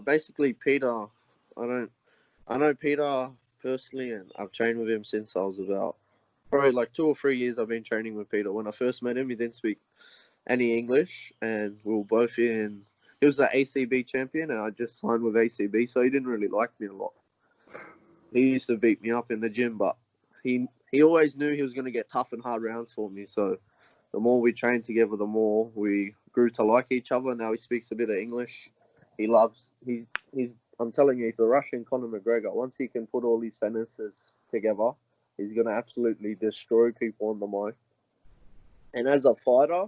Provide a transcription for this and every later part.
basically Petr. I know Petr personally, and I've trained with him since I was about probably like 2 or 3 years. I've been training with Petr. When I first met him, he didn't speak any English, and we were both in. He was the ACB champion, and I just signed with ACB, so he didn't really like me a lot. He used to beat me up in the gym, but he always knew he was going to get tough and hard rounds for me. So the more we trained together, the more we grew to like each other. Now he speaks a bit of English. I'm telling you, he's the Russian Conor McGregor. Once he can put all these sentences together, he's going to absolutely destroy people on the mic. And as a fighter,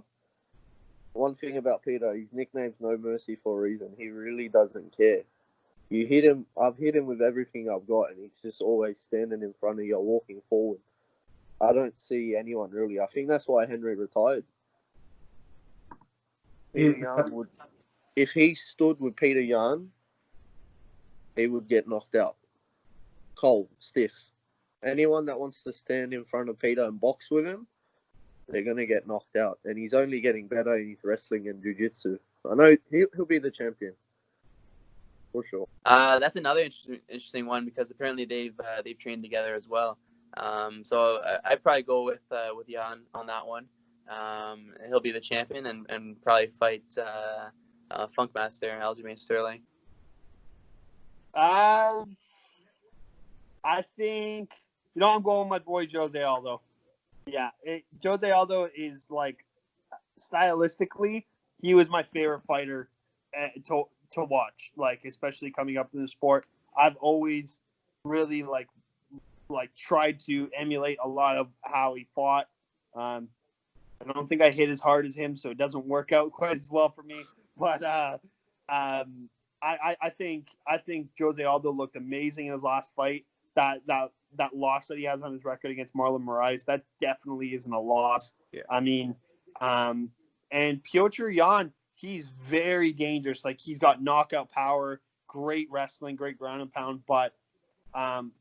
one thing about Petr, his nickname's No Mercy for a reason. He really doesn't care. You hit him, I've hit him with everything I've got, and he's just always standing in front of you, walking forward. I don't see anyone really. I think that's why Henry retired. Petr Yan would, if he stood with Petr Yan, he would get knocked out. Cold, stiff. Anyone that wants to stand in front of Petr and box with him, they're going to get knocked out. And he's only getting better in his wrestling and jiu-jitsu. I know he'll be the champion. For sure. That's another interesting one because apparently they've trained together as well. So I'd probably go with Jan on that one. He'll be the champion and probably fight Funkmaster Aljamain Sterling. I think I'm going with my boy Jose Aldo. Yeah, Jose Aldo is like stylistically, he was my favorite fighter to watch, like especially coming up in the sport. I've always really like tried to emulate a lot of how he fought. I don't think I hit as hard as him, so it doesn't work out quite as well for me. But I think Jose Aldo looked amazing in his last fight. That loss that he has on his record against Marlon Moraes, that definitely isn't a loss. Yeah. I mean, and Petr Yan, he's very dangerous. Like, he's got knockout power, great wrestling, great ground and pound, but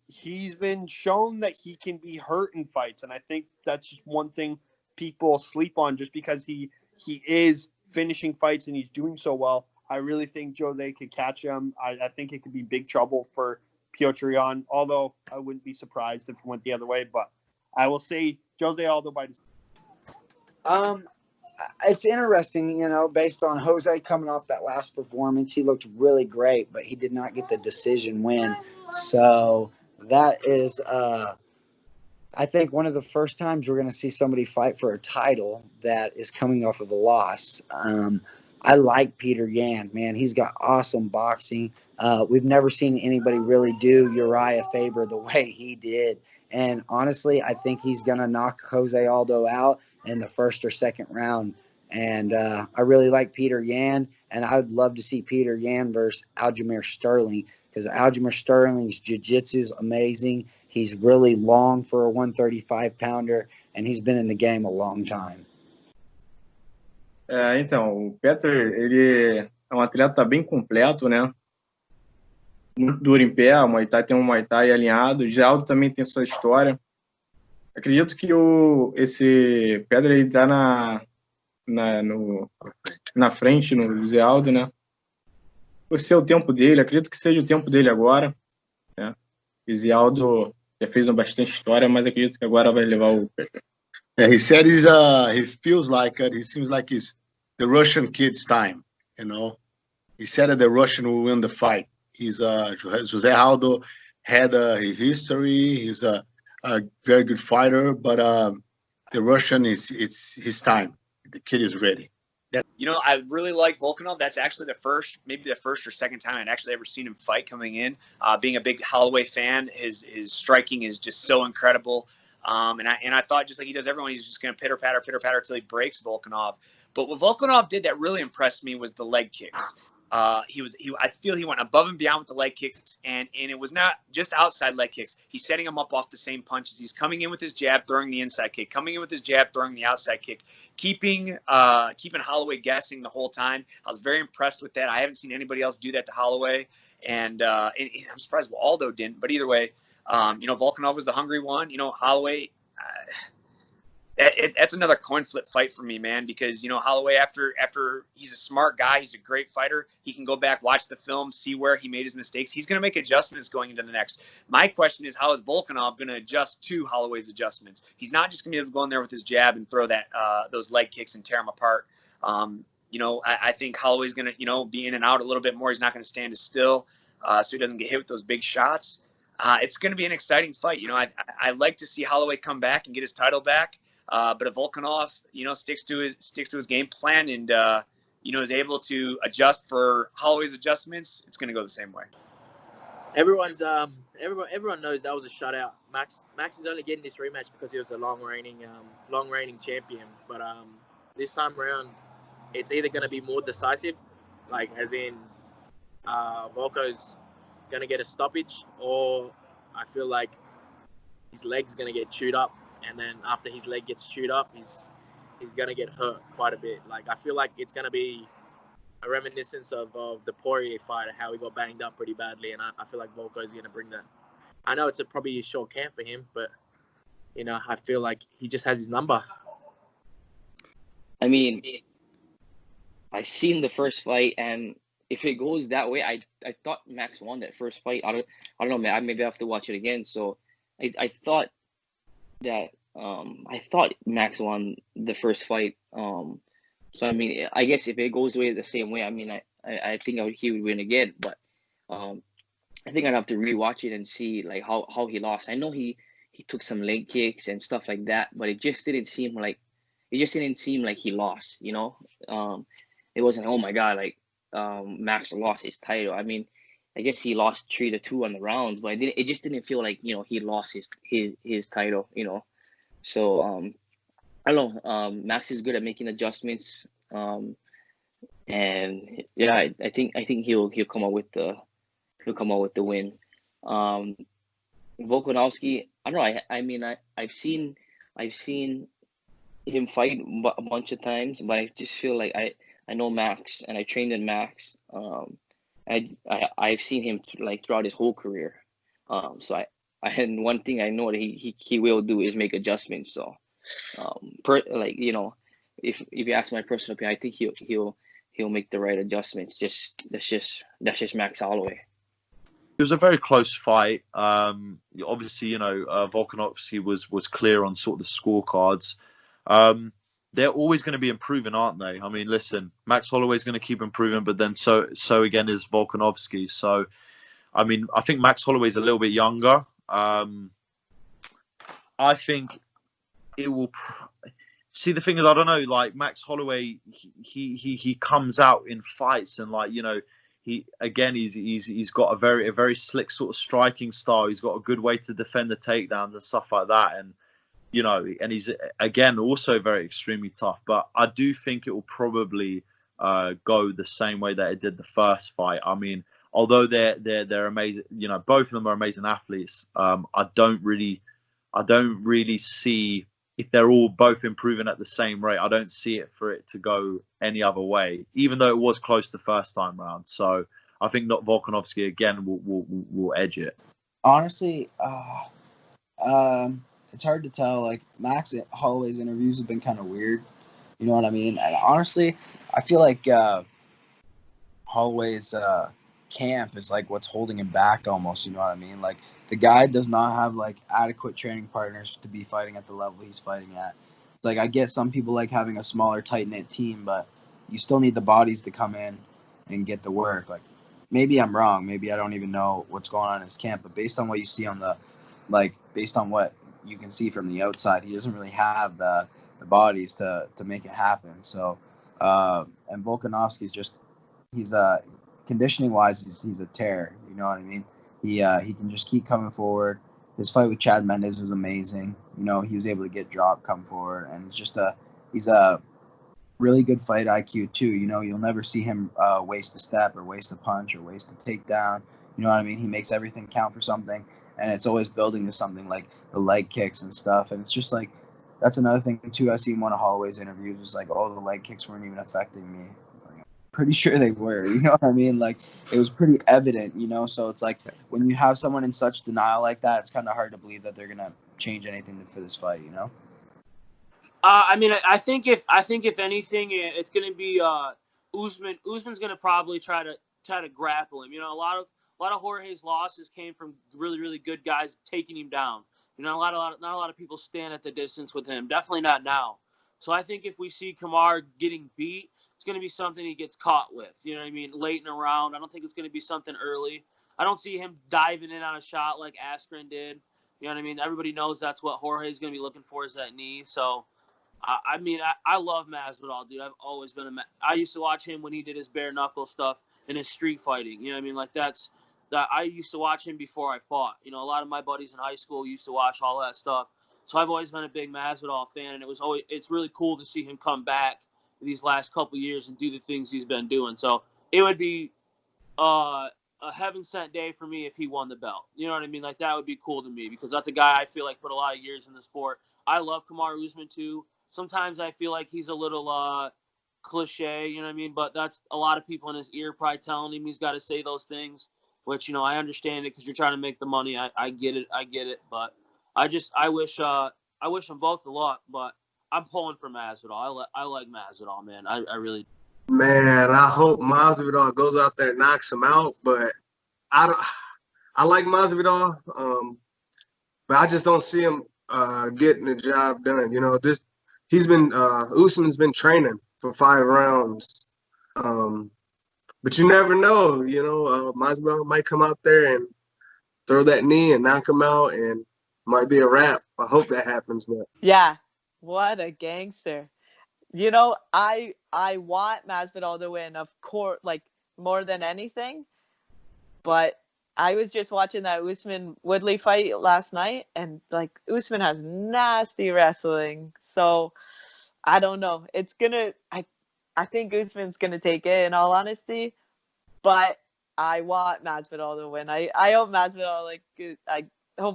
he's been shown that he can be hurt in fights. And I think that's just one thing people sleep on just because he is finishing fights and he's doing so well. I really think Jose could catch him. I think it could be big trouble for Petr Yan, although I wouldn't be surprised if it went the other way. But I will say Jose Aldo by decision. It's interesting, based on Jose coming off that last performance, he looked really great, but he did not get the decision win. So that is, I think, one of the first times we're going to see somebody fight for a title that is coming off of a loss. I like Petr Yan, man. He's got awesome boxing. We've never seen anybody really do Uriah Faber the way he did. And honestly, I think he's going to knock Jose Aldo out in the first or second round. And I really like Petr Yan, and I would love to see Petr Yan versus Aljamain Sterling because Aljamain Sterling's jiu-jitsu is amazing. He's really long for a 135-pounder, and he's been in the game a long time. Então, o Petr, ele é um atleta bem completo, né? Muito duro em pé, o Muay Thai tem um Muay Thai alinhado, o Aldo também tem sua história. Acredito que esse Petr, ele tá na frente no José Aldo, né? Por ser o tempo dele, acredito que seja o tempo dele agora, né? O José Aldo já fez bastante história, mas acredito que agora vai levar o Petr. Yeah, he said he feels like it. He seems like it's the Russian kid's time, He said that the Russian will win the fight. Jose Aldo had a history. He's a very good fighter, but the Russian it's his time. The kid is ready. I really like Volkanov. That's actually maybe the first or second time I'd actually ever seen him fight coming in. Being a big Holloway fan, his striking is just so incredible. And I thought, just like he does everyone, he's just going to pitter patter until he breaks Volkanov. But what Volkanov did that really impressed me was the leg kicks. I feel he went above and beyond with the leg kicks, and it was not just outside leg kicks. He's setting him up off the same punches. He's coming in with his jab, throwing the inside kick, coming in with his jab, throwing the outside kick, keeping Holloway guessing the whole time. I was very impressed with that. I haven't seen anybody else do that to Holloway, and I'm surprised Aldo didn't. But either way, Volkanov was the hungry one. Holloway, that's another coin flip fight for me, man, because, Holloway, after he's a smart guy, he's a great fighter. He can go back, watch the film, see where he made his mistakes. He's going to make adjustments going into the next. My question is, how is Volkanov going to adjust to Holloway's adjustments? He's not just going to be able to go in there with his jab and throw those leg kicks and tear him apart. I think Holloway's going to, be in and out a little bit more. He's not going to stand as still, so he doesn't get hit with those big shots. It's going to be an exciting fight. I like to see Holloway come back and get his title back. But if Volkanov, sticks to his game plan and, is able to adjust for Holloway's adjustments, it's going to go the same way. Everyone knows that was a shutout. Max is only getting this rematch because he was a long reigning champion. But this time around, it's either going to be more decisive, like as in Volko's going to get a stoppage, or I feel like his leg's going to get chewed up. And then after his leg gets chewed up, he's going to get hurt quite a bit. Like, I feel like it's going to be a reminiscence of the Poirier fight, how he got banged up pretty badly. And I feel like Volko's going to bring that. I know it's probably a short camp for him, but, I feel like he just has his number. I mean, I seen the first fight, and if it goes that way, I thought Max won that first fight. I don't know, man. Maybe I have to watch it again. So I thought that I thought Max won the first fight. So I mean, I guess if it goes away the same way, I mean, I think he would win again. But I think I'd have to rewatch it and see like how he lost. I know he took some leg kicks and stuff like that, but it just didn't seem like he lost. It wasn't, oh my god, like Max lost his title. I mean, I guess he lost 3-2 on the rounds, but it just didn't feel like, he lost his title, So I don't know. Max is good at making adjustments. And yeah, I think he'll come out with the win. Volkanovski, I don't know. I mean, I've seen him fight a bunch of times, but I just feel like I know Max, and I trained in Max. I've seen him like throughout his whole career. So and one thing I know that he will do is make adjustments. So, if you ask my personal opinion, I think he'll make the right adjustments. That's just Max Holloway. It was a very close fight. Obviously, Volkanovski was clear on sort of the scorecards. They're always going to be improving, aren't they? I mean, listen, Max Holloway's going to keep improving, but then so again is Volkanovski. So, I mean, I think Max Holloway's a little bit younger. I think it will. See, the thing is, I don't know. Like Max Holloway, he comes out in fights, and he's got a very slick sort of striking style. He's got a good way to defend the takedowns and stuff like that, and and he's again also very extremely tough. But I do think it will probably go the same way that it did the first fight. I mean, although they're amazing, both of them are amazing athletes. I don't really see, if they're all both improving at the same rate, I don't see it for it to go any other way, even though it was close the first time round. So I think not Volkanovski again will edge it. Honestly, it's hard to tell. Like Max Holloway's interviews have been kind of weird. You know what I mean? And honestly, I feel like Holloway's camp is like what's holding him back almost. You know what I mean? Like the guy does not have like adequate training partners to be fighting at the level he's fighting at. It's like I get some people like having a smaller, tight-knit team, but you still need the bodies to come in and get the work. Like maybe I'm wrong. Maybe I don't even know what's going on in his camp. But based on what you see on based on what you can see from the outside, he doesn't really have the bodies to make it happen. So, and Volkanovski's just, he's conditioning wise, he's a terror. You know what I mean? He can just keep coming forward. His fight with Chad Mendes was amazing. He was able to get dropped, come forward, and he's a really good fight IQ too. You'll never see him waste a step or waste a punch or waste a takedown. You know what I mean? He makes everything count for something, and it's always building to something like the leg kicks and stuff. And it's just like, that's another thing too. I seen one of Holloway's interviews was like, oh, the leg kicks weren't even affecting me. Pretty sure they were, you know what I mean? Like, it was pretty evident, so it's like when you have someone in such denial like that, it's kind of hard to believe that they're going to change anything for this fight, I think if anything, it's going to be Usman. Usman's going to probably try to grapple him. A lot of Jorge's losses came from really, really good guys taking him down. Not a lot of people stand at the distance with him. Definitely not now. So I think if we see Kamaru getting beat, it's going to be something he gets caught with. You know what I mean? Late in the round. I don't think it's going to be something early. I don't see him diving in on a shot like Askren did. You know what I mean? Everybody knows that's what Jorge's going to be looking for, is that knee. So, I love Masvidal, dude. I've always been I used to watch him when he did his bare knuckle stuff and his street fighting. You know what I mean? Like that. I used to watch him before I fought. A lot of my buddies in high school used to watch all that stuff. So I've always been a big Masvidal fan, and it's really cool to see him come back these last couple years and do the things he's been doing. So it would be a heaven-sent day for me if he won the belt. You know what I mean? Like, that would be cool to me because that's a guy I feel like put a lot of years in the sport. I love Kamaru Usman too. Sometimes I feel like he's a little cliche, you know what I mean? But that's a lot of people in his ear probably telling him he's got to say those things, which, I understand it because you're trying to make the money. I get it. But I wish them both a lot, but I'm pulling for Masvidal. I like Masvidal, man. I really do. Man, I hope Masvidal goes out there and knocks him out, but I like Masvidal, but I just don't see him getting the job done. Usman's been training for 5 rounds, but you never know. Masvidal might come out there and throw that knee and knock him out, and might be a wrap. I hope that happens, man. Yeah, what a gangster. I want Masvidal to win, of course, like more than anything. But I was just watching that Usman Woodley fight last night, and like Usman has nasty wrestling. So I don't know. I think Usman's gonna take it, in all honesty. But I want Masvidal to win. I hope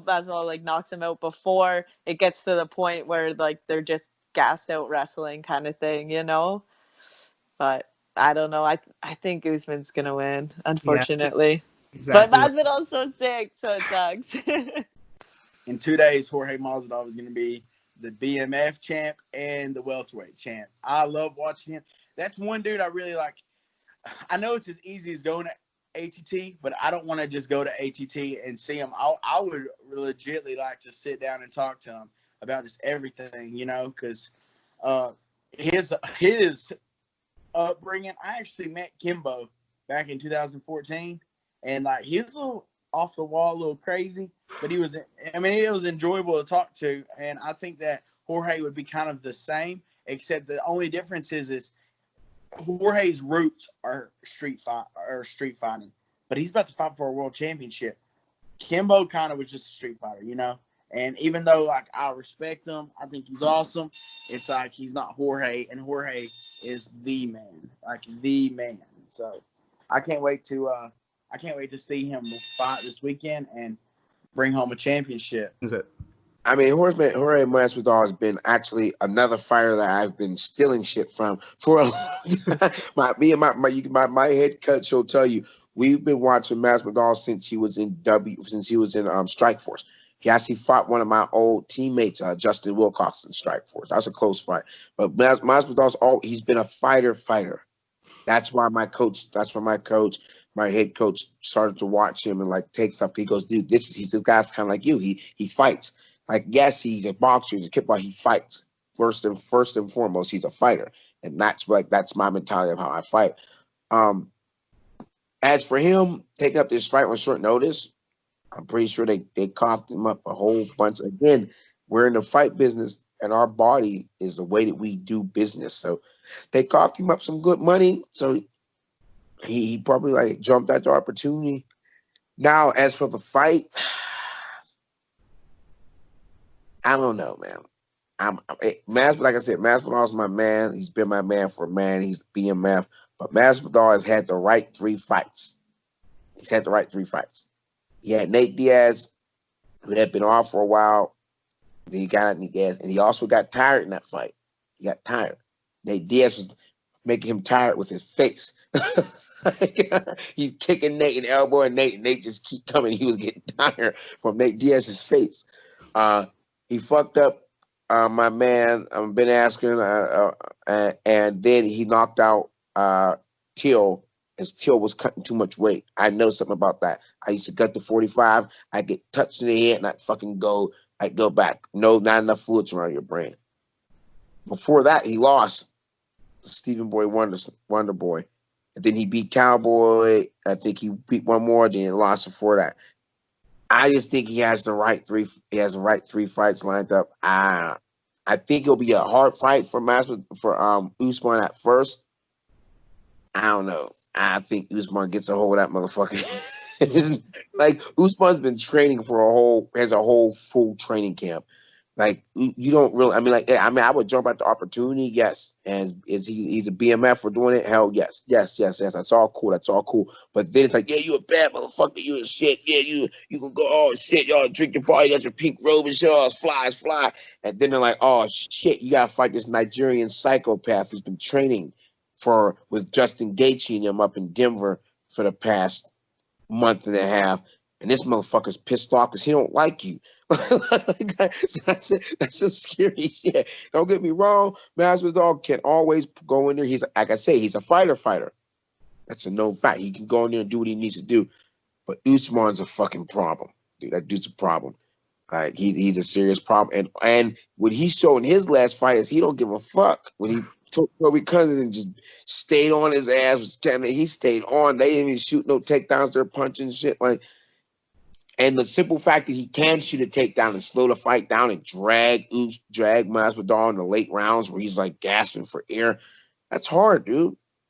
Masvidal knocks him out before it gets to the point where they're just gassed out wrestling kind of thing, But I don't know. I think Usman's gonna win, unfortunately. Yeah, exactly. But Masvidal's so sick, so it sucks. In 2 days, Jorge Masvidal is gonna be the BMF champ and the welterweight champ. I love watching him. That's one dude I really like. I know it's as easy as going to ATT, but I don't want to just go to ATT and see him. I would legitimately like to sit down and talk to him about just everything, because his upbringing. I actually met Kimbo back in 2014, and he was a little off the wall, a little crazy, but it was enjoyable to talk to, and I think that Jorge would be kind of the same, except the only difference is Jorge's roots are street fighting, but he's about to fight for a world championship. Kimbo kind of was just a street fighter, And even though I respect him, I think he's awesome. It's he's not Jorge, and Jorge is the man, the man. So I can't wait to see him fight this weekend and bring home a championship. Is it? I mean, Jorge Masvidal has been actually another fighter that I've been stealing shit from for a long time. My head coach will tell you, we've been watching Masvidal since he was in Strikeforce. He actually fought one of my old teammates, Justin Wilcox, in Strikeforce. That was a close fight. But Masvidal's he's been a fighter. That's why my head coach started to watch him and take stuff. He goes, dude, he's the guy's kind of like you. He fights. Yes, he's a boxer, he's a kickboxer, he fights. First and foremost, he's a fighter. And that's my mentality of how I fight. As for him taking up this fight on short notice, I'm pretty sure they coughed him up a whole bunch. Again, we're in the fight business, and our body is the way that we do business. So they coughed him up some good money. So he probably jumped at the opportunity. Now, as for the fight, I don't know, man. Like I said, Masvidal's my man. He's been my man for a man. He's BMF. But Masvidal has had the right 3 fights. He's had the right 3 fights. He had Nate Diaz, who had been off for a while. Then he got Nate Diaz, and he also got tired in that fight. He got tired. Nate Diaz was making him tired with his face. He's kicking Nate in the elbow, and Nate just keep coming. He was getting tired from Nate Diaz's face. He fucked up my man, Ben Askren, and then he knocked out Till, as Till was cutting too much weight. I know something about that. I used to cut to 45. I get touched in the head and I'd fucking go. I'd go back. No, not enough fluids around your brain. Before that, he lost Stephen Boy Wonder Boy. And then he beat Cowboy. I think he beat one more, then he lost before that. I just think he has the right three. He has the right 3 fights lined up. I think it'll be a hard fight for Usman at first. I don't know. I think Usman gets a hold of that motherfucker. Like, Usman's been training has a whole full training camp. Like, you don't really, I would jump at the opportunity, yes. And he's a BMF for doing it? Hell yes. Yes. That's all cool. But then it's like, yeah, you a bad motherfucker, you a shit. Yeah, you can go, oh shit, y'all drink your party, you got your pink robe and shit, oh, it's fly. And then they're like, oh shit, you gotta fight this Nigerian psychopath who's been training with Justin Gaethje and him up in Denver for the past month and a half. And this motherfucker's pissed off because he don't like you. That's some scary shit. Don't get me wrong. Masvidal can always go in there. He's, like I say, he's a fighter. That's a known fact. He can go in there and do what he needs to do. But Usman's a fucking problem. Dude, that dude's a problem. Like, he's a serious problem. And what he showed in his last fight is he don't give a fuck. When he took Kobe Cousins and just stayed on his ass, he stayed on. They didn't even shoot no takedowns. They're punching shit. Like, and the simple fact that he can shoot a takedown and slow the fight down and drag Masvidal in the late rounds where he's like gasping for air, that's hard, dude.